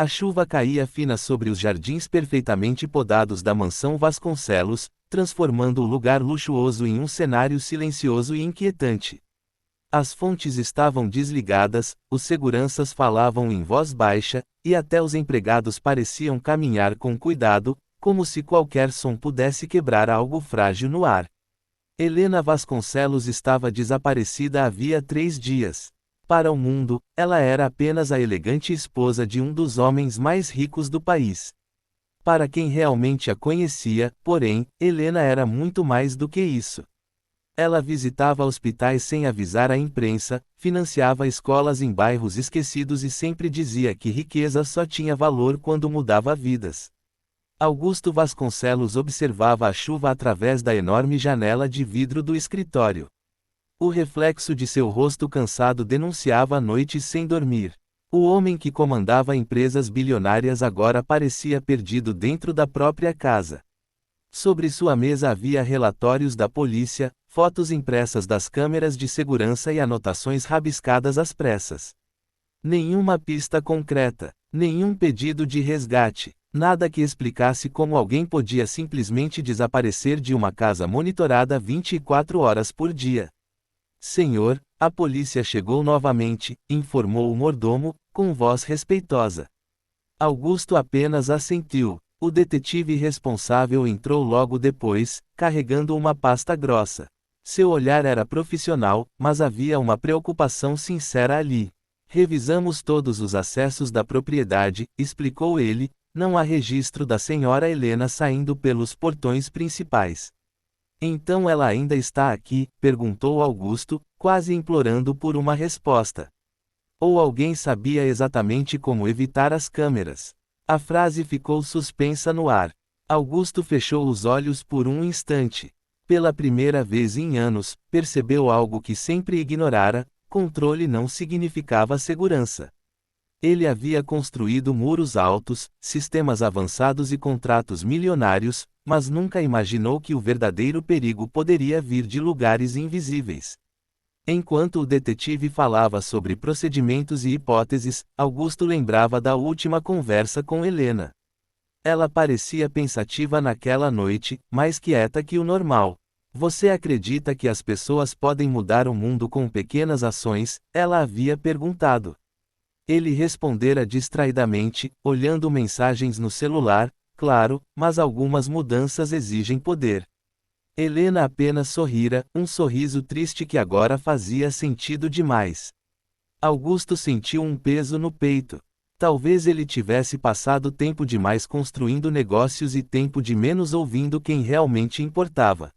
A chuva caía fina sobre os jardins perfeitamente podados da mansão Vasconcelos, transformando o lugar luxuoso em um cenário silencioso e inquietante. As fontes estavam desligadas, os seguranças falavam em voz baixa, e até os empregados pareciam caminhar com cuidado, como se qualquer som pudesse quebrar algo frágil no ar. Helena Vasconcelos estava desaparecida havia 3 dias. Para o mundo, ela era apenas a elegante esposa de um dos homens mais ricos do país. Para quem realmente a conhecia, porém, Helena era muito mais do que isso. Ela visitava hospitais sem avisar a imprensa, financiava escolas em bairros esquecidos e sempre dizia que riqueza só tinha valor quando mudava vidas. Augusto Vasconcelos observava a chuva através da enorme janela de vidro do escritório. O reflexo de seu rosto cansado denunciava noites sem dormir. O homem que comandava empresas bilionárias agora parecia perdido dentro da própria casa. Sobre sua mesa havia relatórios da polícia, fotos impressas das câmeras de segurança e anotações rabiscadas às pressas. Nenhuma pista concreta, nenhum pedido de resgate, nada que explicasse como alguém podia simplesmente desaparecer de uma casa monitorada 24 horas por dia. Senhor, a polícia chegou novamente, informou o mordomo, com voz respeitosa. Augusto apenas assentiu. O detetive responsável entrou logo depois, carregando uma pasta grossa. Seu olhar era profissional, mas havia uma preocupação sincera ali. Revisamos todos os acessos da propriedade, explicou ele, não há registro da senhora Helena saindo pelos portões principais. Então ela ainda está aqui? Perguntou Augusto, quase implorando por uma resposta. Ou alguém sabia exatamente como evitar as câmeras? A frase ficou suspensa no ar. Augusto fechou os olhos por um instante. Pela primeira vez em anos, percebeu algo que sempre ignorara: controle não significava segurança. Ele havia construído muros altos, sistemas avançados e contratos milionários, mas nunca imaginou que o verdadeiro perigo poderia vir de lugares invisíveis. Enquanto o detetive falava sobre procedimentos e hipóteses, Augusto lembrava da última conversa com Helena. Ela parecia pensativa naquela noite, mais quieta que o normal. Você acredita que as pessoas podem mudar o mundo com pequenas ações? Ela havia perguntado. Ele respondera distraidamente, olhando mensagens no celular: claro, mas algumas mudanças exigem poder. Helena apenas sorrira, um sorriso triste que agora fazia sentido demais. Augusto sentiu um peso no peito. Talvez ele tivesse passado tempo demais construindo negócios e tempo de menos ouvindo quem realmente importava.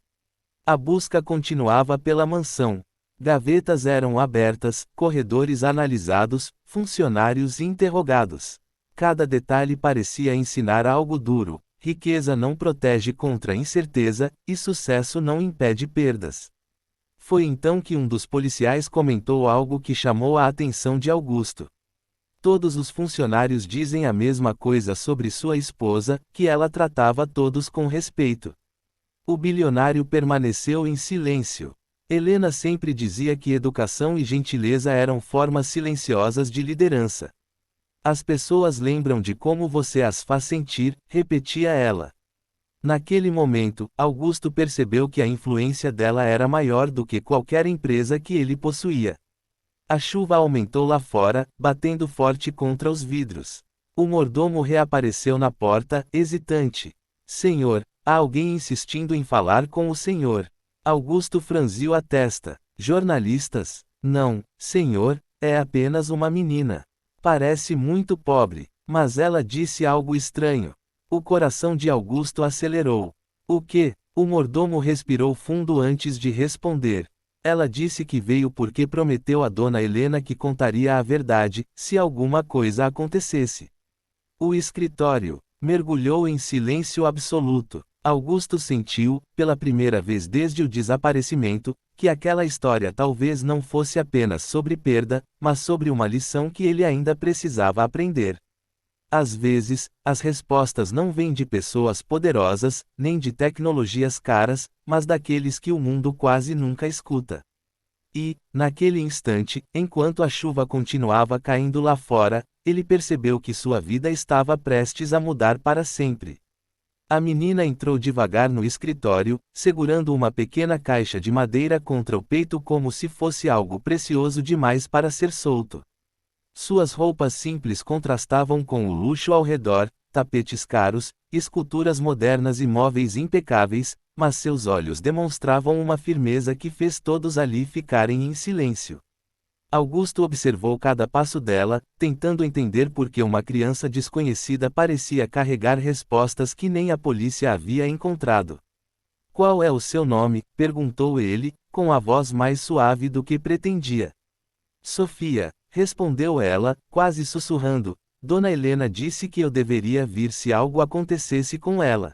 A busca continuava pela mansão. Gavetas eram abertas, corredores analisados, funcionários interrogados. Cada detalhe parecia ensinar algo duro: riqueza não protege contra incerteza, e sucesso não impede perdas. Foi então que um dos policiais comentou algo que chamou a atenção de Augusto. Todos os funcionários dizem a mesma coisa sobre sua esposa, que ela tratava todos com respeito. O bilionário permaneceu em silêncio. Helena sempre dizia que educação e gentileza eram formas silenciosas de liderança. As pessoas lembram de como você as faz sentir, repetia ela. Naquele momento, Augusto percebeu que a influência dela era maior do que qualquer empresa que ele possuía. A chuva aumentou lá fora, batendo forte contra os vidros. O mordomo reapareceu na porta, hesitante. Senhor, há alguém insistindo em falar com o senhor. Augusto franziu a testa. Jornalistas? Não, senhor, é apenas uma menina. Parece muito pobre, mas ela disse algo estranho. O coração de Augusto acelerou. O quê? O mordomo respirou fundo antes de responder. Ela disse que veio porque prometeu a dona Helena que contaria a verdade, se alguma coisa acontecesse. O escritório mergulhou em silêncio absoluto. Augusto sentiu, pela primeira vez desde o desaparecimento, que aquela história talvez não fosse apenas sobre perda, mas sobre uma lição que ele ainda precisava aprender. Às vezes, as respostas não vêm de pessoas poderosas, nem de tecnologias caras, mas daqueles que o mundo quase nunca escuta. E, naquele instante, enquanto a chuva continuava caindo lá fora, ele percebeu que sua vida estava prestes a mudar para sempre. A menina entrou devagar no escritório, segurando uma pequena caixa de madeira contra o peito como se fosse algo precioso demais para ser solto. Suas roupas simples contrastavam com o luxo ao redor, tapetes caros, esculturas modernas e móveis impecáveis, mas seus olhos demonstravam uma firmeza que fez todos ali ficarem em silêncio. Augusto observou cada passo dela, tentando entender por que uma criança desconhecida parecia carregar respostas que nem a polícia havia encontrado. "Qual é o seu nome?", perguntou ele, com a voz mais suave do que pretendia. "Sofia", respondeu ela, quase sussurrando. "Dona Helena disse que eu deveria vir se algo acontecesse com ela."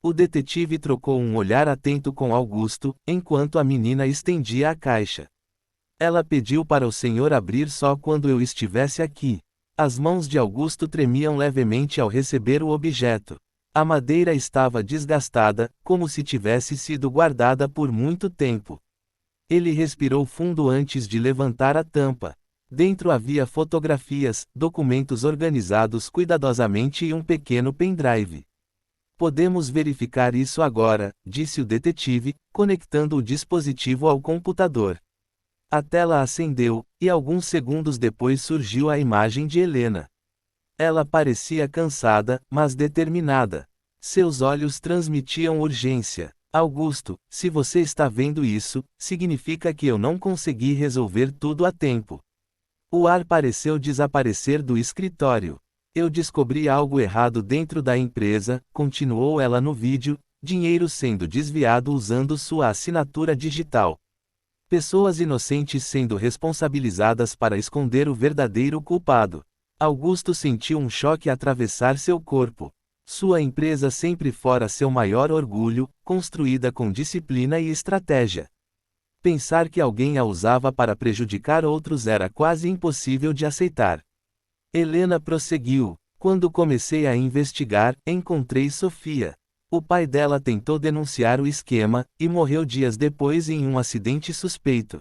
O detetive trocou um olhar atento com Augusto, enquanto a menina estendia a caixa. "Ela pediu para o senhor abrir só quando eu estivesse aqui." As mãos de Augusto tremiam levemente ao receber o objeto. A madeira estava desgastada, como se tivesse sido guardada por muito tempo. Ele respirou fundo antes de levantar a tampa. Dentro havia fotografias, documentos organizados cuidadosamente e um pequeno pendrive. "Podemos verificar isso agora", disse o detetive, conectando o dispositivo ao computador. A tela acendeu, e alguns segundos depois surgiu a imagem de Helena. Ela parecia cansada, mas determinada. Seus olhos transmitiam urgência. "Augusto, se você está vendo isso, significa que eu não consegui resolver tudo a tempo." O ar pareceu desaparecer do escritório. "Eu descobri algo errado dentro da empresa", continuou ela no vídeo, "dinheiro sendo desviado usando sua assinatura digital. Pessoas inocentes sendo responsabilizadas para esconder o verdadeiro culpado." Augusto sentiu um choque atravessar seu corpo. Sua empresa sempre fora seu maior orgulho, construída com disciplina e estratégia. Pensar que alguém a usava para prejudicar outros era quase impossível de aceitar. Helena prosseguiu: "Quando comecei a investigar, encontrei Sofia. O pai dela tentou denunciar o esquema, e morreu dias depois em um acidente suspeito.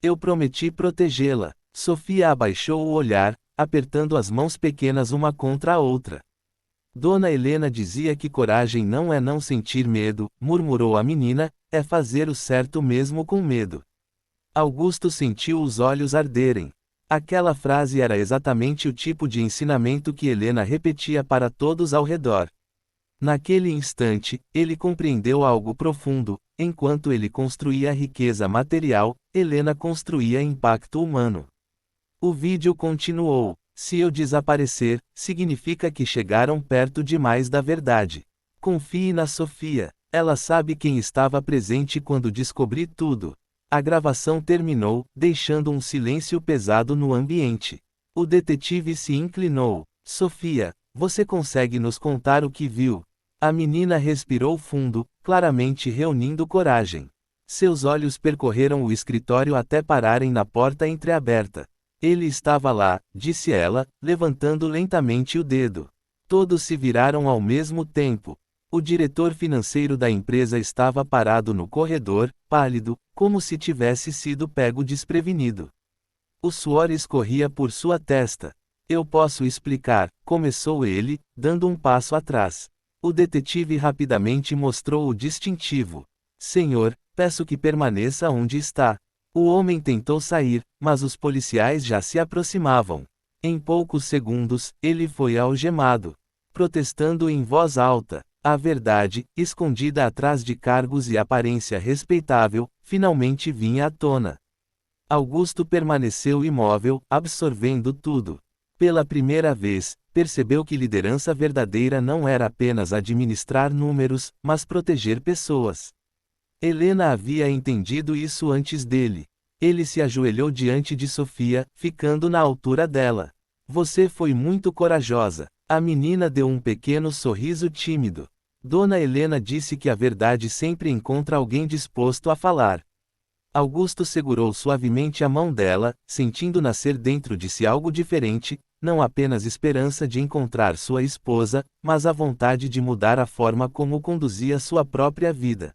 Eu prometi protegê-la." Sofia abaixou o olhar, apertando as mãos pequenas uma contra a outra. "Dona Helena dizia que coragem não é não sentir medo", murmurou a menina, "é fazer o certo mesmo com medo." Augusto sentiu os olhos arderem. Aquela frase era exatamente o tipo de ensinamento que Helena repetia para todos ao redor. Naquele instante, ele compreendeu algo profundo: enquanto ele construía riqueza material, Helena construía impacto humano. O vídeo continuou: "Se eu desaparecer, significa que chegaram perto demais da verdade. Confie na Sofia. Ela sabe quem estava presente quando descobri tudo." A gravação terminou, deixando um silêncio pesado no ambiente. O detetive se inclinou. "Sofia, você consegue nos contar o que viu?" A menina respirou fundo, claramente reunindo coragem. Seus olhos percorreram o escritório até pararem na porta entreaberta. "Ele estava lá", disse ela, levantando lentamente o dedo. Todos se viraram ao mesmo tempo. O diretor financeiro da empresa estava parado no corredor, pálido, como se tivesse sido pego desprevenido. O suor escorria por sua testa. "Eu posso explicar", começou ele, dando um passo atrás. O detetive rapidamente mostrou o distintivo. "Senhor, peço que permaneça onde está." O homem tentou sair, mas os policiais já se aproximavam. Em poucos segundos, ele foi algemado. Protestando em voz alta, a verdade, escondida atrás de cargos e aparência respeitável, finalmente vinha à tona. Augusto permaneceu imóvel, absorvendo tudo. Pela primeira vez, percebeu que liderança verdadeira não era apenas administrar números, mas proteger pessoas. Helena havia entendido isso antes dele. Ele se ajoelhou diante de Sofia, ficando na altura dela. "Você foi muito corajosa." A menina deu um pequeno sorriso tímido. Dona Helena disse que a verdade sempre encontra alguém disposto a falar. Augusto segurou suavemente a mão dela, sentindo nascer dentro de si algo diferente, não apenas esperança de encontrar sua esposa, mas a vontade de mudar a forma como conduzia sua própria vida.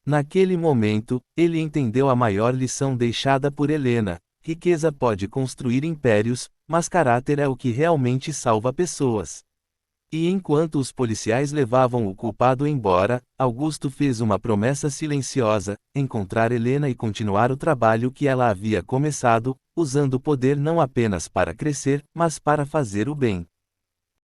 Naquele momento, ele entendeu a maior lição deixada por Helena: Riqueza pode construir impérios, mas caráter é o que realmente salva pessoas. E enquanto os policiais levavam o culpado embora, Augusto fez uma promessa silenciosa: encontrar Helena e continuar o trabalho que ela havia começado, usando o poder não apenas para crescer, mas para fazer o bem.